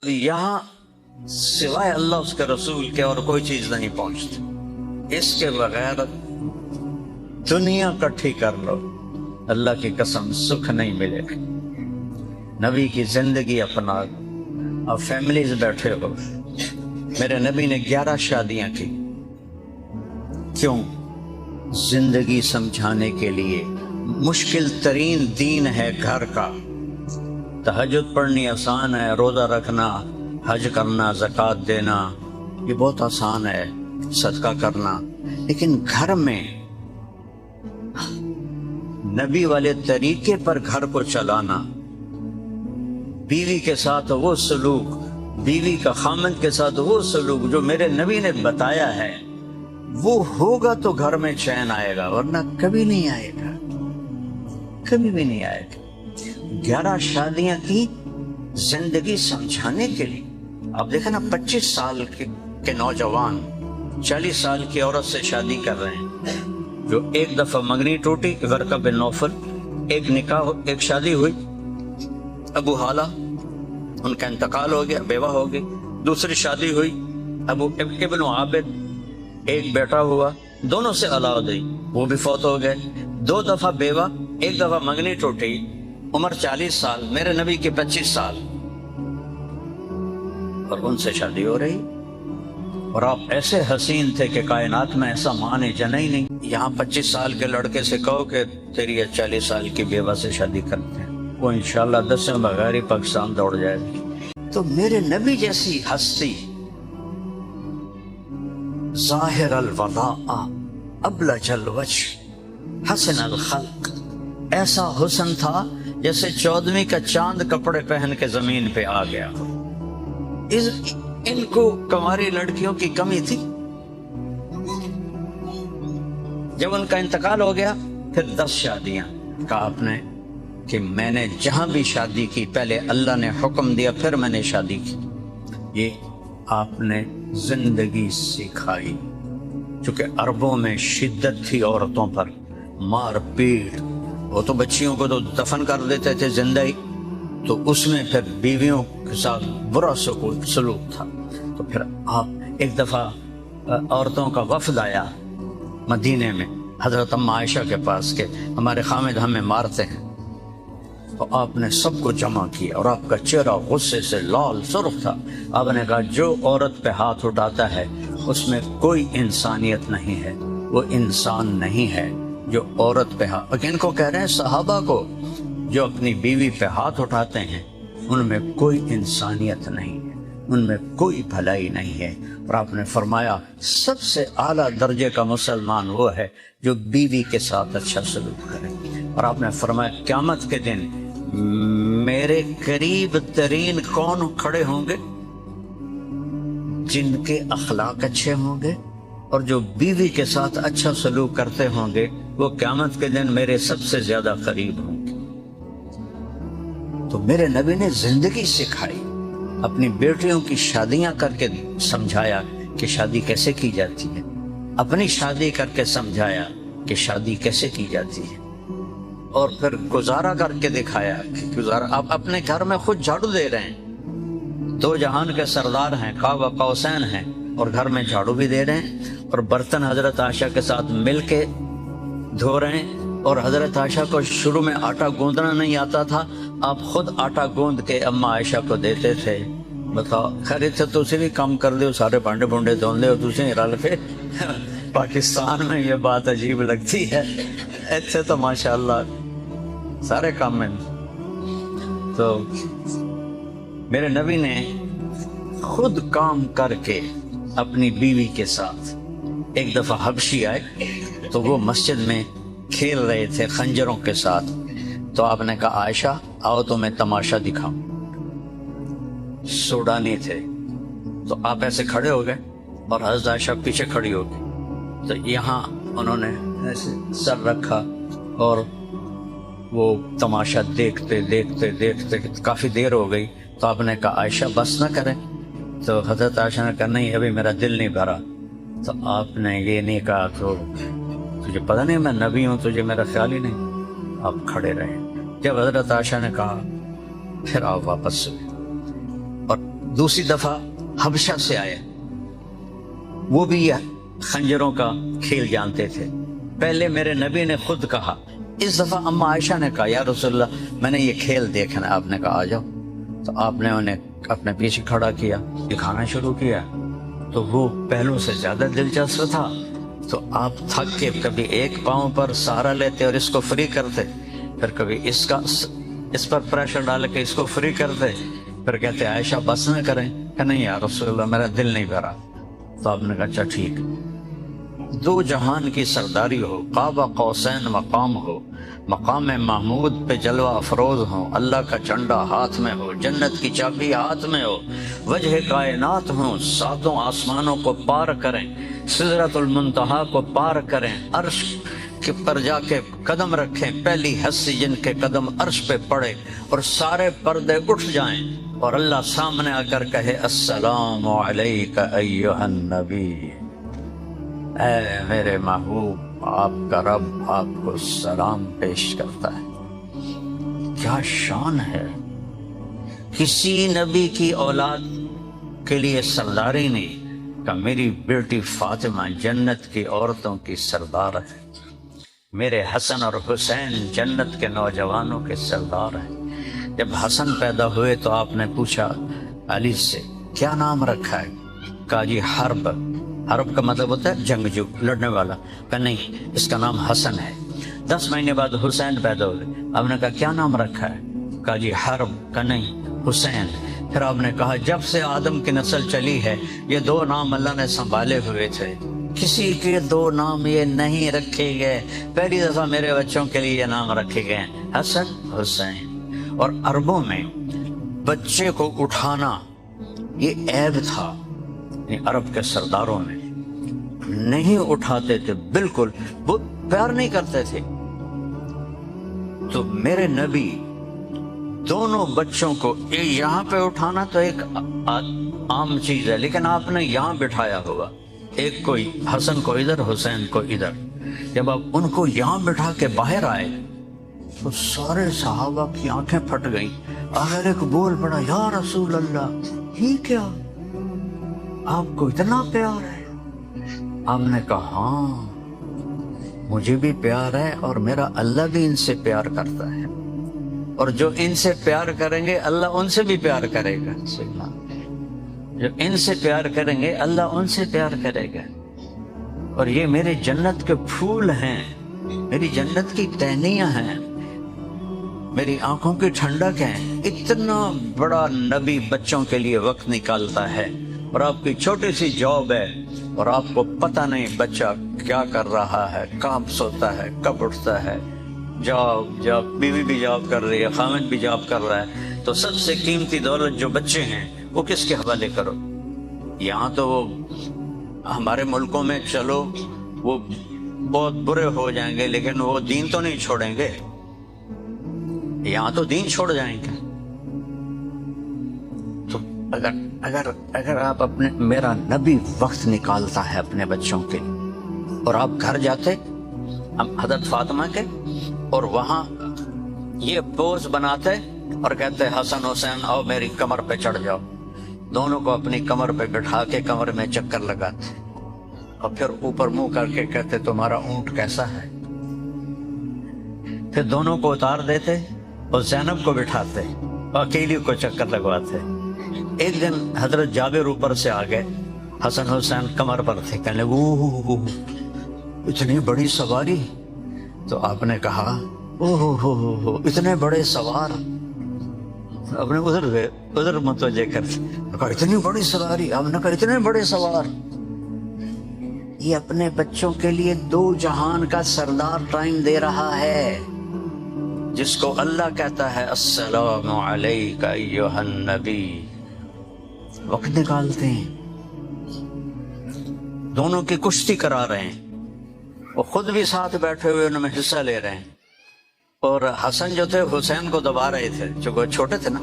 یہاں سوائے اللہ اس کے رسول کے اور کوئی چیز نہیں پہنچتی، اس کے بغیر دنیا کٹھی کر لو اللہ کی قسم سکھ نہیں ملے گا۔ نبی کی زندگی اپنا، اب فیملیز بیٹھے ہو، میرے نبی نے 11 شادیاں کی، کیوں؟ زندگی سمجھانے کے لیے۔ مشکل ترین دین ہے گھر کا، تہجد پڑھنی آسان ہے، روزہ رکھنا، حج کرنا، زکوٰۃ دینا، یہ بہت آسان ہے، صدقہ کرنا، لیکن گھر میں نبی والے طریقے پر گھر کو چلانا، بیوی کے ساتھ وہ سلوک، بیوی کا خامند کے ساتھ وہ سلوک جو میرے نبی نے بتایا ہے، وہ ہوگا تو گھر میں چین آئے گا، ورنہ کبھی نہیں آئے گا، کبھی بھی نہیں آئے گا۔ 11 شادیاں کی زندگی سمجھانے کے لیے۔ آپ دیکھیں نا، 25 سال کے نوجوان 40 سال کی عورت سے شادی کر رہے ہیں، جو ایک دفعہ منگنی ٹوٹی ورقہ بن نوفل، ایک شادی ہوئی ابو حالہ، ان کا انتقال ہو گیا، بیوہ ہو گئی، دوسری شادی ہوئی ابو ابن عابد، ایک بیٹا ہوا، دونوں سے اولاد ہوئی، وہ بھی فوت ہو گئے، 2 دفعہ بیوہ، ایک دفعہ منگنی ٹوٹی، عمر 40 سال، میرے نبی کی 25 سال، اور ان سے شادی ہو رہی، اور آپ ایسے حسین تھے کہ کائنات میں ایسا ماں نے جنا ہی نہیں۔ یہاں 25 سال کے لڑکے سے کہو کہ تیری 40 سال کی بیوہ سے شادی کرتے ہیں، وہ انشاءاللہ 10 میں بغیر ہی پاکستان دوڑ جائے گی۔ تو میرے نبی جیسی ہستی، ظاہر الوضاء ابلج الوجہ حسن الخلق، ایسا حسن تھا جیسے 14ویں کا چاند کپڑے پہن کے زمین پہ آ گیا۔ ان کو کنواری لڑکیوں کی کمی تھی۔ جب ان کا انتقال ہو گیا، پھر 10 شادیاں۔ کہا آپ نے کہ میں نے جہاں بھی شادی کی، پہلے اللہ نے حکم دیا، پھر میں نے شادی کی۔ یہ آپ نے زندگی سکھائی، چونکہ عربوں میں شدت تھی عورتوں پر، مار پیٹ، وہ تو بچیوں کو تو دفن کر دیتے تھے زندہ ہی، تو اس میں پھر بیویوں کے ساتھ برا سلوک تھا۔ تو پھر آپ ایک دفعہ عورتوں کا وفد آیا مدینے میں حضرت ام عائشہ کے پاس کہ ہمارے خامد ہمیں مارتے ہیں، تو آپ نے سب کو جمع کیا، اور آپ کا چہرہ غصے سے لال سرخ تھا۔ آپ نے کہا جو عورت پہ ہاتھ اٹھاتا ہے اس میں کوئی انسانیت نہیں ہے، وہ انسان نہیں ہے جو عورت پہ ہاتھ، کن کو کہہ رہے ہیں؟ صحابہ کو، جو اپنی بیوی پہ ہاتھ اٹھاتے ہیں ان میں کوئی انسانیت نہیں ہے، ان میں کوئی بھلائی نہیں ہے۔ اور آپ نے فرمایا سب سے اعلیٰ درجے کا مسلمان وہ ہے جو بیوی کے ساتھ اچھا سلوک کرے۔ اور آپ نے فرمایا قیامت کے دن میرے قریب ترین کون کھڑے ہوں گے؟ جن کے اخلاق اچھے ہوں گے اور جو بیوی کے ساتھ اچھا سلوک کرتے ہوں گے، وہ قیامت کے دن میرے سب سے زیادہ قریب ہوں گے۔ تو میرے نبی نے زندگی سکھائی، اپنی بیٹیوں کی شادیاں کر کے سمجھایا کہ شادی کیسے کی جاتی ہے، اپنی شادی کر کے سمجھایا کہ شادی کیسے کی جاتی ہے، اور پھر گزارا کر کے دکھایا کہ گزارا۔ آپ اپنے گھر میں خود جھاڑو دے رہے ہیں، 2 جہان کے سردار ہیں، قاب قوسین ہیں، اور گھر میں جھاڑو بھی دے رہے ہیں، اور برتن حضرت عائشہ کے ساتھ مل کے دھو رہے ہیں۔ اور حضرت عائشہ کو شروع میں آٹا گوندنا نہیں آتا تھا، آپ خود آٹا گوند کے اما عائشہ کو دیتے تھے۔ بتاؤ، خیر اتنے تسی بھی کام کر دے، سارے بانڈے بونڈے دھون دے، تسی رل کے۔ پاکستان میں یہ بات عجیب لگتی ہے، ایسے تو ماشاءاللہ سارے کام میں۔ تو میرے نبی نے خود کام کر کے اپنی بیوی کے ساتھ، ایک دفعہ حبشی آئے تو وہ مسجد میں کھیل رہے تھے خنجروں کے ساتھ، تو آپ نے کہا عائشہ آؤ تو میں تماشا دکھاؤں۔ سوڈانی تھے، تو آپ ایسے کھڑے ہو گئے اور حضرت عائشہ پیچھے کھڑی ہو گئی، تو یہاں انہوں نے ایسے سر رکھا اور وہ تماشا دیکھتے دیکھتے دیکھتے کافی دیر ہو گئی۔ تو آپ نے کہا عائشہ بس نہ کریں، تو حضرت عائشہ نے کہا نہیں ابھی میرا دل نہیں بھرا۔ تو آپ نے یہ نہیں کہا تو تجھے پتہ نہیں میں نبی ہوں، تجھے میرا خیال ہی نہیں۔ آپ کھڑے رہے۔ جب حضرت عائشہ نے کہا پھر آپ واپس ہوئے، اور دوسری دفعہ حبشہ سے آئے، وہ بھی خنجروں کا کھیل جانتے تھے۔ پہلے میرے نبی نے خود کہا، اس دفعہ اما عائشہ نے کہا یا رسول اللہ میں نے یہ کھیل دیکھنا ہے۔ آپ نے کہا آ جاؤ، تو آپ نے انہیں اپنے پیچھے کھڑا کیا، دکھانا شروع کیا، تو وہ پہلو سے زیادہ دلچسپ تھا۔ تو آپ تھک کے کبھی ایک پاؤں پر سہارا لیتے اور اس کو فری کرتے، پھر کبھی اس پر پریشر ڈال کے اس کو فری کرتے، پھر کہتے عائشہ بس نہ کریں، کہ نہیں یا رسول اللہ میرا دل نہیں بھرا۔ تو آپ نے کہا اچھا ٹھیک، دو جہان کی سرداری ہو، قاب قوسین مقام ہو، مقام محمود پہ جلوہ افروز ہوں، اللہ کا جھنڈا ہاتھ میں ہو، جنت کی چابی ہاتھ میں ہو، وجہ کائنات ہوں، ساتوں آسمانوں کو پار کریں، سدرۃ المنتہا کو پار کریں، عرش کے پر جا کے قدم رکھیں، پہلی ہستی جن کے قدم عرش پہ پڑے اور سارے پردے اٹھ جائیں اور اللہ سامنے آ کر کہے السلام علیک ایھا النبی، اے میرے محبوب آپ کا رب آپ کو سلام پیش کرتا ہے۔ کیا شان ہے! کسی نبی کی اولاد کے لیے سرداری نہیں کہ میری بیٹی فاطمہ جنت کی عورتوں کی سردار ہے، میرے حسن اور حسین جنت کے نوجوانوں کے سردار ہیں۔ جب حسن پیدا ہوئے تو آپ نے پوچھا علی سے کیا نام رکھا ہے؟ کہا جی حرب۔ حرب کا مطلب ہوتا ہے جنگجو، لڑنے والا۔ کہا نہیں، اس کا نام حسن ہے۔ 10 مہینے بعد حسین پیدا ہوئے، آپ نے کہا کیا نام رکھا ہے؟ کہا جی حرب۔ کہا نہیں، حسین۔ پھر آپ نے کہا جب سے آدم کی نسل چلی ہے یہ 2 نام اللہ نے سنبھالے ہوئے تھے، کسی کے 2 نام یہ نہیں رکھے گئے، پہلی دفعہ میرے بچوں کے لیے یہ نام رکھے گئے حسن حسین۔ اور عربوں میں بچے کو اٹھانا یہ عیب تھا، عرب کے سرداروں میں نہیں اٹھاتے تھے، بالکل وہ پیار نہیں کرتے تھے۔ تو میرے نبی دونوں بچوں کو یہاں پہ اٹھانا تو ایک عام چیز ہے، لیکن آپ نے یہاں بٹھایا ہوگا، ایک کو حسن کو ادھر حسین کو ادھر۔ جب آپ ان کو یہاں بٹھا کے باہر آئے تو سارے صحابہ کی آنکھیں پھٹ گئیں۔ آخر ایک بول پڑا یا رسول اللہ یہ کیا، آپ کو اتنا پیار ہے؟ آپ نے کہا ہاں مجھے بھی پیار ہے اور میرا اللہ بھی ان سے پیار کرتا ہے، اور جو ان سے پیار کریں گے اللہ ان سے بھی پیار کرے گا، جو ان سے پیار کریں گے اللہ ان سے پیار کرے گا۔ اور یہ میرے جنت کے پھول ہیں، میری جنت کی ٹہنیاں ہیں، میری آنکھوں کی ٹھنڈک ہیں۔ اتنا بڑا نبی بچوں کے لیے وقت نکالتا ہے، اور آپ کی چھوٹی سی جاب ہے اور آپ کو پتہ نہیں بچہ کیا کر رہا ہے، کب سوتا ہے، کب اٹھتا ہے، جاب، بیوی بھی جاب کر رہی ہے، خامد بھی جاب کر رہا ہے، تو سب سے قیمتی دولت جو بچے ہیں وہ کس کے حوالے کرو؟ یہاں تو وہ ہمارے ملکوں میں چلو وہ بہت برے ہو جائیں گے لیکن وہ دین تو نہیں چھوڑیں گے، یہاں تو دین چھوڑ جائیں گے۔ تو اگر آپ اپنے، میرا نبی وقت نکالتا ہے اپنے بچوں کے، اور آپ گھر جاتے حضرت فاطمہ کے اور وہاں یہ پوز بناتے اور کہتے حسن حسین آؤ میری کمر پہ چڑھ جاؤ، دونوں کو اپنی کمر پہ بٹھا کے کمر میں چکر لگاتے اور پھر اوپر منہ کر کے کہتے تمہارا اونٹ کیسا ہے، پھر دونوں کو اتار دیتے اور زینب کو بٹھاتے اور اکیلی کو چکر لگواتے۔ ایک دن حضرت جابر اوپر سے آ گئے، حسن حسین کمر پر تھے، کہنے لگے اوہ اتنی بڑی سواری، تو آپ نے کہا اوہ اتنے بڑے سوار، اپنے ادھر متوجہ کرتے، کہا اتنی بڑی سواری، آپ نے کہا اتنے بڑے سوار۔ یہ اپنے بچوں کے لیے 2 جہان کا سردار ٹائم دے رہا ہے، جس کو اللہ کہتا ہے السلام علیک ایھا النبی، وقت نکالتے ہیں، دونوں کی کشتی کرا رہے ہیں، وہ خود بھی ساتھ بیٹھے ہوئے ان میں حصہ لے رہے ہیں، اور حسن جو تھے حسین کو دبا رہے تھے، چونکہ چھوٹے تھے نا،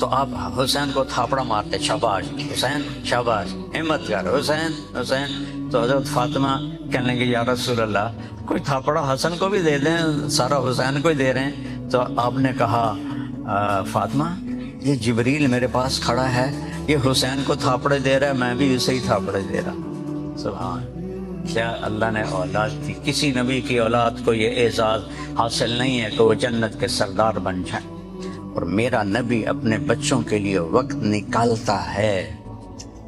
تو آپ حسین کو تھاپڑا مارتے، شاباش حسین شاباش، ہمت کر حسین حسین۔ تو حضرت فاطمہ کہنے لگی یا رسول اللہ کوئی تھاپڑا حسن کو بھی دے دیں، سارا حسین کو ہی دے رہے ہیں۔ تو آپ نے کہا فاطمہ یہ جبریل میرے پاس کھڑا ہے، یہ حسین کو تھاپڑے دے رہا ہے، میں بھی اسے ہی تھاپڑے دے رہا. سبحان. کیا اللہ نے اولاد دی. کسی نبی کی اولاد کو یہ اعزاز حاصل نہیں ہے کہ وہ جنت کے سردار بن جائیں. اور میرا نبی اپنے بچوں کے لیے وقت نکالتا ہے.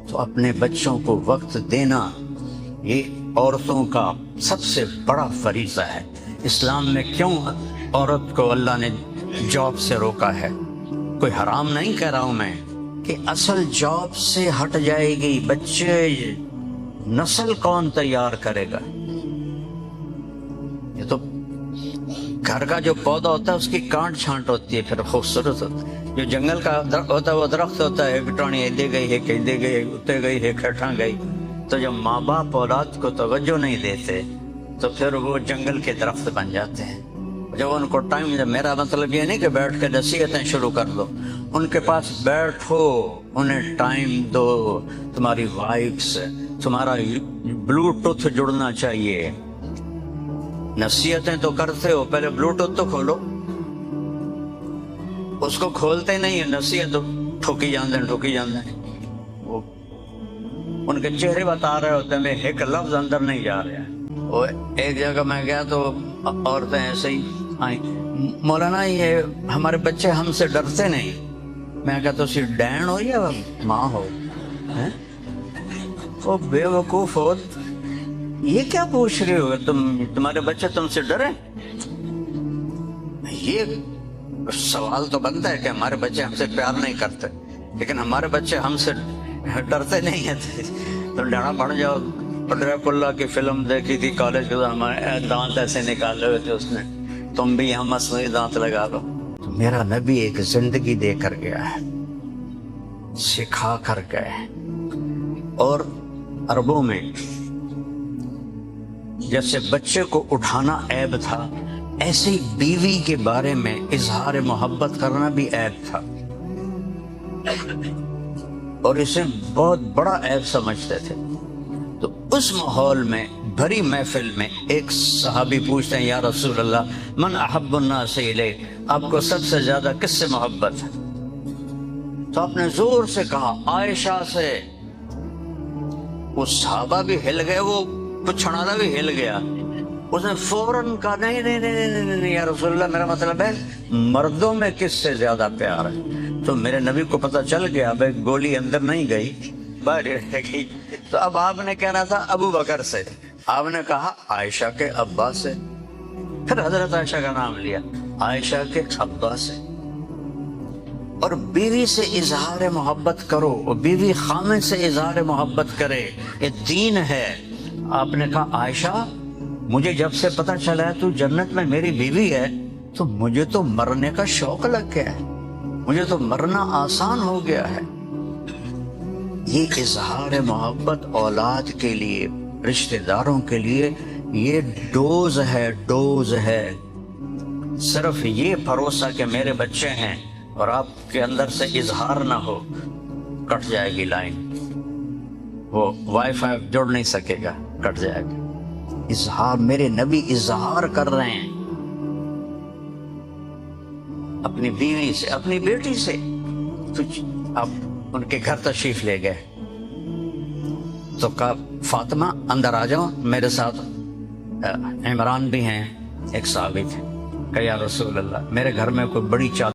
تو اپنے بچوں کو وقت دینا یہ عورتوں کا سب سے بڑا فریضہ ہے. اسلام میں کیوں عورت کو اللہ نے جاب سے روکا ہے؟ کوئی حرام نہیں کہہ رہا ہوں میں، کہ اصل جاب سے ہٹ جائے گی، بچے نسل کون تیار کرے گا؟ یہ تو گھر کا جو پودا ہوتا ہے اس کی کانٹ چھانٹ ہوتی ہے، پھر خوبصورت ہوتا ہے. جو جنگل کا ہوتا ہے وہ درخت ہوتا ہے، ٹانی دے گئی ہے، کہیں گئی، اتے گئی ہے، کھٹا گئی. تو جب ماں باپ اولاد کو توجہ نہیں دیتے تو پھر وہ جنگل کے درخت بن جاتے ہیں. جب ان کو ٹائم، میرا مطلب یہ نہیں کہ بیٹھ کے نصیحتیں شروع کر دو، ان کے پاس بیٹھو، انہیں ٹائم دو. تمہاری وائف سے تمہارا بلوٹوتھ جڑنا چاہیے. نصیحتیں تو کرتے ہو، پہلے بلوٹوتھ تو کھولو. اس کو کھولتے نہیں ہیں، نصیحت ٹھوکی جاندے ہیں. وہ ان کے چہرے بتا رہے ہوتے ہیں، ایک لفظ اندر نہیں جا رہا ہے. وہ ایک جگہ میں گیا تو عورتیں ایسے ہی آئیں، مولانا یہ ہمارے بچے ہم سے ڈرتے نہیں. میں کہتا اسی ڈین ہو یا ماں ہو؟ وہ بے وقوف ہو، یہ کیا پوچھ رہے ہو؟ تمہارے بچے تم سے ڈرے؟ یہ سوال تو بنتا ہے کہ ہمارے بچے ہم سے پیار نہیں کرتے، لیکن ہمارے بچے ہم سے ڈرتے نہیں ہیں. تو ڈرنا پڑ جاؤ. ڈریکولا کی فلم دیکھی تھی کالج کے، ہمارے دانت ایسے نکالے ہوئے تھے اس نے، تم بھی یہاں مصنوعی دانت لگا لو. میرا نبی ایک زندگی دے کر گیا ہے، سکھا کر گئے. اور عربوں میں جیسے بچے کو اٹھانا عیب تھا، ایسے ہی بیوی کے بارے میں اظہار محبت کرنا بھی عیب تھا، اور اسے بہت بڑا عیب سمجھتے تھے. تو اس ماحول میں، بھری محفل میں، ایک صحابی پوچھتے ہیں، یا رسول اللہ من احب الناس الیک، آپ کو سب سے زیادہ کس سے محبت ہے؟ تو آپ نے زور سے کہا عائشہ سے. وہ صحابہ بھی ہل گئے، وہ پچھڑانا بھی ہل گیا. اس نے فوراً کہا نہیں نہیں نہیں نہیں یا رسول اللہ، میرا مطلب ہے مردوں میں کس سے زیادہ پیار ہے. تو میرے نبی کو پتہ چل گیا بھائی گولی اندر نہیں گئی، باہر رہ گئی. تو اب آپ نے کہنا تھا ابو بکر سے، آپ نے کہا عائشہ کے ابا سے. پھر حضرت عائشہ کا نام لیا، عائشہ کے ابا سے. اور بیوی سے اظہار محبت کرو، اور بیوی خامد سے اظہار محبت کرے، یہ دین ہے. آپ نے کہا عائشہ مجھے جب سے پتہ چلا ہے تو جنت میں میری بیوی ہے تو مجھے تو مرنے کا شوق لگ گیا ہے، مجھے تو مرنا آسان ہو گیا ہے. یہ اظہار محبت اولاد کے لیے، رشتہ داروں کے لیے یہ ڈوز ہے، ڈوز ہے. صرف یہ بھروسہ کہ میرے بچے ہیں اور آپ کے اندر سے اظہار نہ ہو، کٹ جائے گی لائن. وہ وائی فائی جڑ نہیں سکے گا، کٹ جائے گا. اظہار، میرے نبی اظہار کر رہے ہیں اپنی بیوی سے، اپنی بیٹی سے. تو اب ان کے گھر تشریف لے گئے تو کہا فاطمہ اندر آ جاؤ میرے ساتھ. عمران بھی ہیں، ایک صحابی تھے. کہ یا رسول اللہ میرے گھر میں کوئی بڑی چادر